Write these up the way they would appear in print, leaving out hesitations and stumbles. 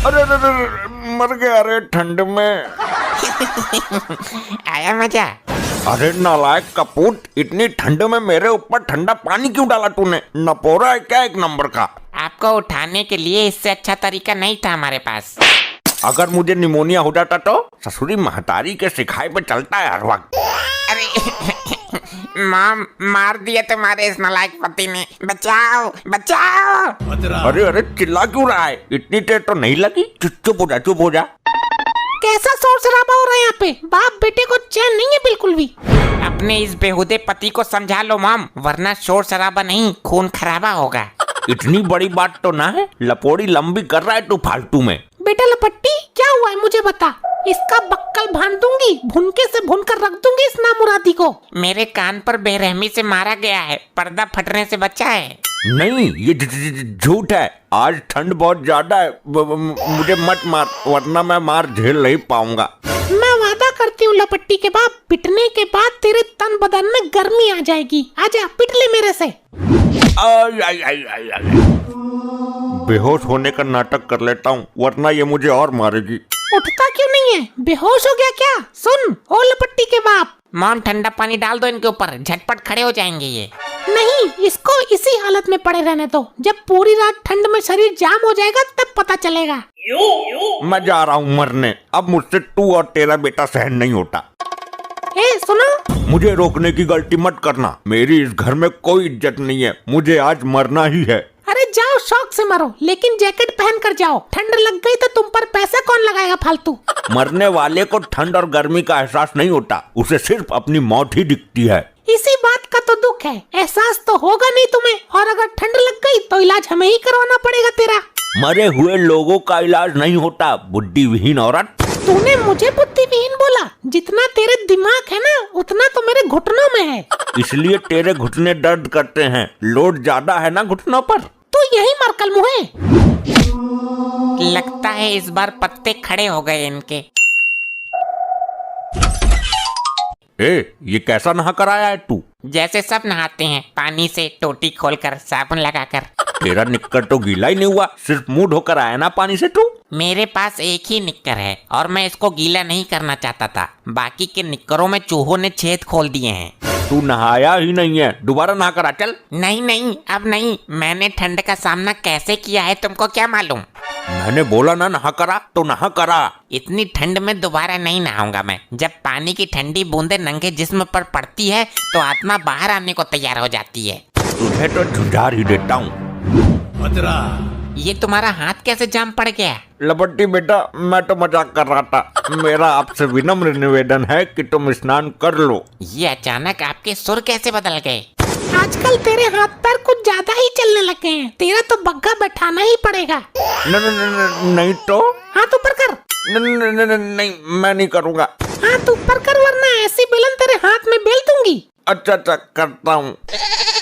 अरे अरे अरे, मर गया रे ठंड में। आया मजा? अरे नालायक कपूत, इतनी ठंड में मेरे ऊपर ठंडा पानी क्यों डाला तूने? नपोरा है क्या एक नंबर का? आपको उठाने के लिए इससे अच्छा तरीका नहीं था हमारे पास। अगर मुझे निमोनिया हो जाता तो? ससुरी महतारी के सिखाए पे चलता है हर वक्त। अरे माम, मार दिया तुम्हारे इस नालायक पति ने, बचाओ बचाओ। अरे अरे चिल्ला क्यों रहा है? इतनी देर तो नहीं लगी। चुप हो जा, चुप हो जा। कैसा शोर शराबा हो रहा है यहाँ पे? बाप बेटे को चैन नहीं है बिल्कुल भी। अपने इस बेहुदे पति को समझा लो माम, वरना शोर शराबा नहीं खून खराबा होगा। इतनी बड़ी बात तो ना है, लपोड़ी लंबी कर रहा है तू फालतू में। बेटा लपट्टी, क्या हुआ है मुझे बता। इसका बक्कल भान दूंगी, भुनके से भुन कर रख दूंगी इस नामुरादी को। मेरे कान पर बेरहमी से मारा गया है, पर्दा फटने से बचा है। नहीं, ये झूठ है। आज ठंड बहुत ज्यादा है, मुझे मत मार, वरना मैं मार झेल नहीं पाऊंगा। मैं वादा करती हूँ लपट्टी के बाप, पिटने के बाद तेरे तन बदन में गर्मी आ जाएगी। आजा पिट ले मेरे से। आई, आई, आई, आई, आई। बेहोश होने का नाटक कर लेता हूँ, वरना ये मुझे और मारेगी। उठता क्यों नहीं है? बेहोश हो गया क्या? सुन ओ लपट्टी के बाप, मॉम ठंडा पानी डाल दो इनके ऊपर, झटपट खड़े हो जाएंगे ये। नहीं, इसको इसी हालत में पड़े रहने दो। जब पूरी रात ठंड में शरीर जाम हो जाएगा तब पता चलेगा। मैं जा रहा हूँ मरने। अब मुझसे तू और तेरा बेटा सहन नहीं होता। ए सुनो, मुझे रोकने की गलती मत करना। मेरी इस घर में कोई इज्जत नहीं है, मुझे आज मरना ही है। अरे जाओ शौक से मरो, लेकिन जैकेट पहन कर जाओ। ठंड लग गई तो तुम पर पैसा कौन लगाएगा फालतू। मरने वाले को ठंड और गर्मी का एहसास नहीं होता, उसे सिर्फ अपनी मौत ही दिखती है। इसी बात का तो दुख है, एहसास तो होगा नहीं तुम्हें। और अगर ठंड लग गई तो इलाज हमें ही करवाना पड़ेगा तेरा। मरे हुए लोगों का इलाज नहीं होता, बुद्धिविहीन औरत। तूने मुझे बुद्धिविहीन बोला? जितना तेरे दिमाग है ना, उतना तो मेरे घुटनों में है। इसलिए तेरे घुटने दर्द करते हैं, लोड ज्यादा है ना घुटनों पर। तू यही मर कल मुहे। लगता है इस बार पत्ते खड़े हो गए इनके। ए, ये कैसा नहा कर आया है तू? जैसे सब नहाते हैं, पानी से, टोटी खोलकर, साबुन लगाकर। तेरा निक्कर तो गीला ही नहीं हुआ, सिर्फ मुंह धोकर आया ना पानी से तू। मेरे पास एक ही निक्कर है और मैं इसको गीला नहीं करना चाहता था। बाकी के निक्करों में चूहों ने छेद खोल दिए हैं। तू नहाया ही नहीं है, दोबारा नहा कर आ चल। नहीं नहीं, अब नहीं। मैंने ठंड का सामना कैसे किया है तुमको क्या मालूम? मैंने बोला ना नहा करा तो नहा करा। इतनी ठंड में दोबारा नहीं नहाऊंगा मैं। जब पानी की ठंडी बूंदे नंगे जिस्म पर पड़ती है तो आत्मा बाहर आने को तैयार हो जाती है। तुझे तो झुझार ही देता हूँ। ये तुम्हारा हाथ कैसे जाम पड़ गया? लपट्टी बेटा, मैं तो मजाक कर रहा था। मेरा आपसे विनम्र निवेदन है कि तुम स्नान कर लो। ये अचानक आपके सुर कैसे बदल गए? आजकल तेरे हाथ पैर कुछ ज्यादा ही चलने लगे हैं। तेरा तो बग्गा बैठाना ही पड़ेगा। नहीं तो? हाथ ऊपर कर। नहीं, मैं नहीं करूँगा। हाथ ऊपर कर, वरना ऐसी बेलन तेरे हाथ में बेल दूंगी। अच्छा करता हूँ।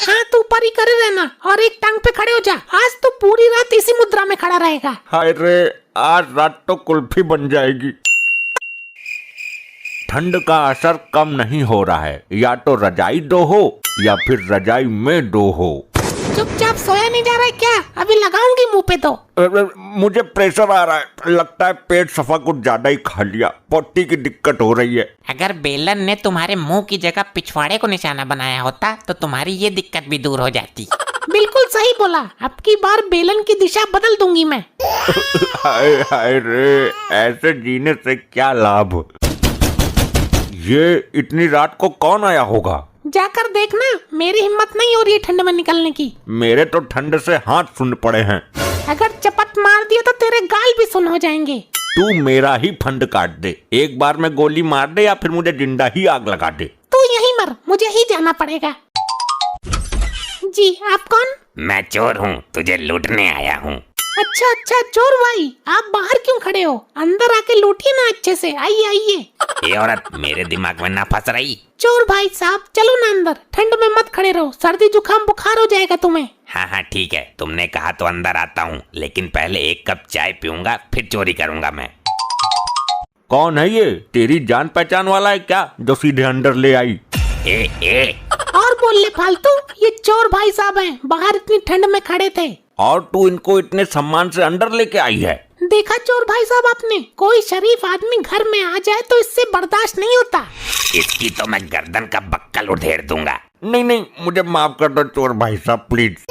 हाथ ऊपर ही करे रहना और एक टांग पे खड़े हो जा। आज तो पूरी रात इसी मुद्रा में खड़ा रहेगा। हाय रे, आज रात तो कुल्फी बन जाएगी। ठंड का असर कम नहीं हो रहा है, या तो रजाई दो हो या फिर रजाई में दो हो। चुपचाप सोया नहीं जा रहा है क्या? अभी लगाऊंगी मुंह पे तो। मुझे प्रेशर आ रहा है, लगता है पेट सफा कुछ ज्यादा ही खा लिया। पोटी की दिक्कत हो रही है। अगर बेलन ने तुम्हारे मुंह की जगह पिछवाड़े को निशाना बनाया होता तो तुम्हारी ये दिक्कत भी दूर हो जाती। बिल्कुल सही बोला। अब की बार बेलन की दिशा बदल दूंगी मैं। हाय हाय रे, ऐसे जीने से क्या लाभ? ये इतनी रात को कौन आया होगा? जाकर देखना, मेरी हिम्मत नहीं हो रही है ठंड में निकलने की। मेरे तो ठंड से हाथ सुन पड़े हैं। अगर चपत मार दिया तो तेरे गाल भी सुन हो जाएंगे। तू मेरा ही फंड काट दे, एक बार में गोली मार दे या फिर मुझे जिंदा ही आग लगा दे। तू यहीं मर, मुझे ही जाना पड़ेगा। जी आप कौन? मैं चोर हूँ, तुझे लूटने आया हूँ। अच्छा अच्छा चोर भाई, आप बाहर क्यों खड़े हो? अंदर आके लूटिए ना अच्छे से। आइए आइए। ये औरत मेरे दिमाग में ना फंस रही। चोर भाई साहब चलो ना अंदर, ठंड में मत खड़े रहो, सर्दी जुकाम बुखार हो जाएगा तुम्हें। हाँ ठीक है, तुमने कहा तो अंदर आता हूँ, लेकिन पहले एक कप चाय पीऊंगा फिर चोरी करूंगा मैं। कौन है ये? तेरी जान पहचान वाला है क्या जो सीधे अंदर ले आई? ए और बोल ले फालतू, ये चोर भाई साहब हैं, बाहर इतनी ठंड में खड़े थे। और तू इनको इतने सम्मान से अंदर लेके आई है? देखा चोर भाई साहब आपने, कोई शरीफ आदमी घर में आ जाए तो इससे बर्दाश्त नहीं होता। इसकी तो मैं गर्दन का बक्कल उधेड़ दूंगा। नहीं नहीं, मुझे माफ कर दो चोर भाई साहब प्लीज।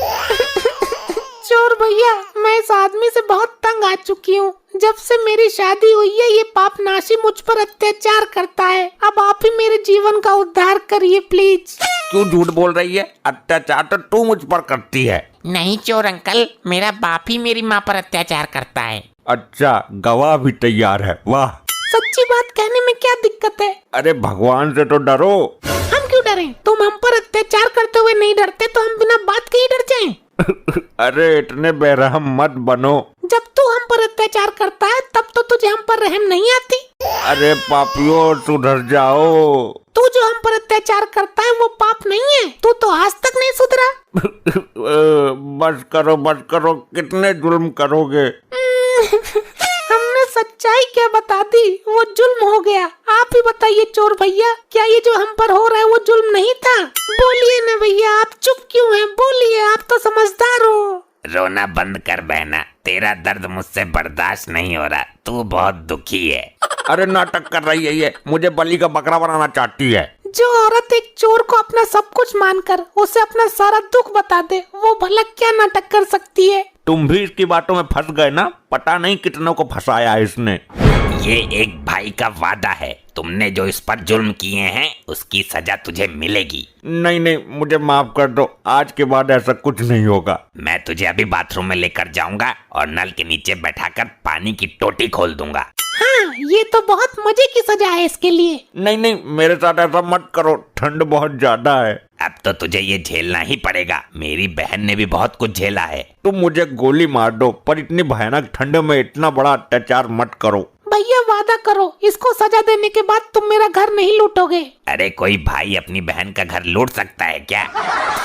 चोर भैया, मैं इस आदमी से बहुत तंग आ चुकी हूँ। जब से मेरी शादी हुई है ये पापनाशी मुझ पर अत्याचार करता है। अब आप ही मेरे जीवन का उद्धार करिए प्लीज। क्यों झूठ बोल रही है? अत्याचार तो तू मुझ पर करती है। नहीं चोर अंकल, मेरा बाप ही मेरी माँ पर अत्याचार करता है। अच्छा, गवाह भी तैयार है, वाह। सच्ची बात कहने में क्या दिक्कत है? अरे भगवान से तो डरो। हम क्यों डरें? तुम हम पर अत्याचार करते हुए नहीं डरते तो हम बिना बात के ही डर जाएं। अरे इतने बेरहम मत बनो। जब तू हम पर अत्याचार करता है तब तो तुझे हम पर रहम नहीं आती। अरे पापियों सुधर जाओ। तू जो हम पर अत्याचार करता है वो पाप नहीं है। तू तो आज तक नहीं सुधरा। बस करो, कितने जुल्म करोगे? हमने सच्चाई क्या बता दी, वो जुल्म हो गया। आप ही बताइए चोर भैया, क्या ये जो हम पर हो रहा है वो जुल्म नहीं था? बोलिए ना भैया, आप चुप क्यों हैं? बोलिए, आप तो समझदार हो। रोना बंद कर बहना, तेरा दर्द मुझसे बर्दाश्त नहीं हो रहा। तू बहुत दुखी है। अरे नाटक कर रही है ये, मुझे बलि का बकरा बनाना चाहती है। जो औरत एक चोर को अपना सब कुछ मानकर उसे अपना सारा दुख बता दे, वो भला क्या नाटक कर सकती है? तुम भी इसकी बातों में फंस गए ना, पता नहीं कितनों को फंसाया है इसने। ये एक भाई का वादा है, तुमने जो इस पर जुल्म किए हैं उसकी सजा तुझे मिलेगी। नहीं, मुझे माफ कर दो, आज के बाद ऐसा कुछ नहीं होगा। मैं तुझे अभी बाथरूम में लेकर जाऊंगा और नल के नीचे बैठाकर पानी की टोटी खोल दूंगा। हाँ, ये तो बहुत मजे की सजा है इसके लिए। नहीं, मेरे साथ ऐसा मत करो, ठंड बहुत ज्यादा है। अब तो तुझे ये झेलना ही पड़ेगा। मेरी बहन ने भी बहुत कुछ झेला है। तुम मुझे गोली मार दो, पर इतनी भयानक ठंड में इतना बड़ा अत्याचार मत करो। भैया वादा करो, इसको सजा देने के बाद तुम मेरा घर नहीं लूटोगे। अरे कोई भाई अपनी बहन का घर लूट सकता है क्या?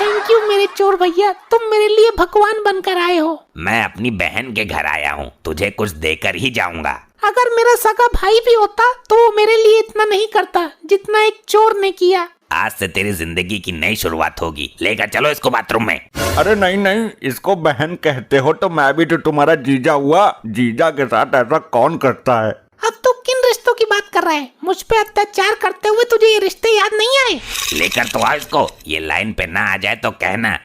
थैंक यू मेरे चोर भैया, तुम मेरे लिए भगवान बनकर आए हो। मैं अपनी बहन के घर आया हूँ, तुझे कुछ देकर ही जाऊंगा। अगर मेरा सगा भाई भी होता तो वो मेरे लिए इतना नहीं करता जितना एक चोर ने किया। आज से तेरी जिंदगी की नई शुरुआत होगी। लेकर चलो इसको बाथरूम में। अरे नहीं, इसको बहन कहते हो तो मैं भी तो तुम्हारा जीजा हुआ। जीजा के साथ ऐसा कौन करता है? अब तू किन रिश्तों की बात कर रहा है? मुझ पे अत्याचार करते हुए तुझे ये रिश्ते याद नहीं आए? लेकर तो आ इसको, ये लाइन पे ना आ जाए तो कहना।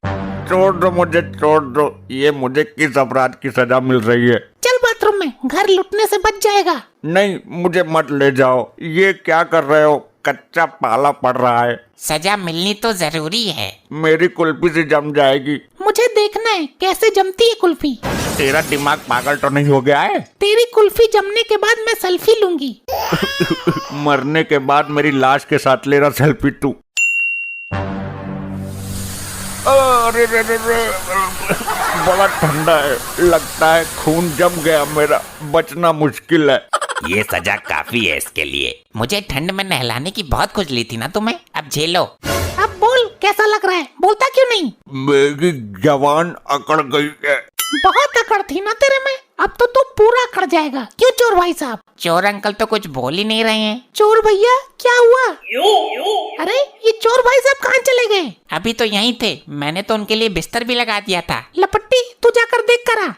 छोड़ दो मुझे, छोड़ दो। ये मुझे किस अपराध की सजा मिल रही है? चल बाथरूम में, घर लुटने से बच जाएगा। नहीं, मुझे मत ले जाओ। ये क्या कर रहे हो? कच्चा पाला पड़ रहा है। सजा मिलनी तो जरूरी है। मेरी कुल्फी से जम जाएगी। मुझे देखना है कैसे जमती है कुल्फी। तेरा दिमाग पागल तो नहीं हो गया है? तेरी कुल्फी जमने के बाद मैं सेल्फी लूंगी। मरने के बाद मेरी लाश के साथ ले रहा सेल्फी तू? अरे बड़ा ठंडा है, लगता है खून जम गया मेरा, बचना मुश्किल है। ये सजा काफी है इसके लिए। मुझे ठंड में नहलाने की बहुत खुजली थी ना तुम्हें, अब झेलो। अब बोल, कैसा लग रहा है? बोलता क्यों नहीं? मेरी जवान अकड़ गई है। बहुत अकड़ थी ना तेरे में, अब तो तू पूरा अकड़ जाएगा। क्यों चोर भाई साहब? चोर अंकल तो कुछ बोल ही नहीं रहे हैं। चोर भैया क्या हुआ? अरे ये चोर भाई साहब कहाँ चले गए? अभी तो यहीं थे, मैंने तो उनके लिए बिस्तर भी लगा दिया था। लपट्टी, तू जाकर देख कर आ।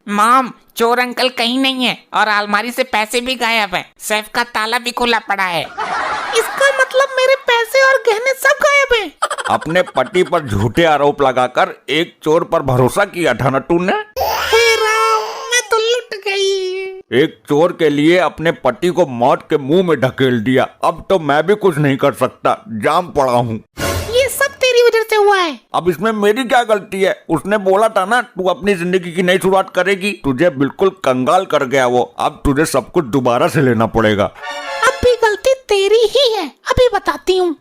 मॉम, चोर अंकल कहीं नहीं है और अलमारी से पैसे भी गायब हैं। सेफ का ताला भी खुला पड़ा है। इसका मतलब मेरे पैसे और गहने सब गायब हैं। अपने पति पर झूठे आरोप लगाकर एक चोर पर भरोसा किया था ना तूने? हे राम, मैं तो लुट गई। एक चोर के लिए अपने पति को मौत के मुंह में ढकेल दिया। अब तो मैं भी कुछ नहीं कर सकता, जाम पड़ा हूँ। ये सब तेरी वजह से हुआ है। अब इसमें मेरी क्या गलती है? उसने बोला था ना तू अपनी जिंदगी की नई शुरुआत करेगी। तुझे बिल्कुल कंगाल कर गया वो। अब तुझे सब कुछ दोबारा से लेना पड़ेगा। अब भी गलती तेरी ही है, अभी बताती हूँ।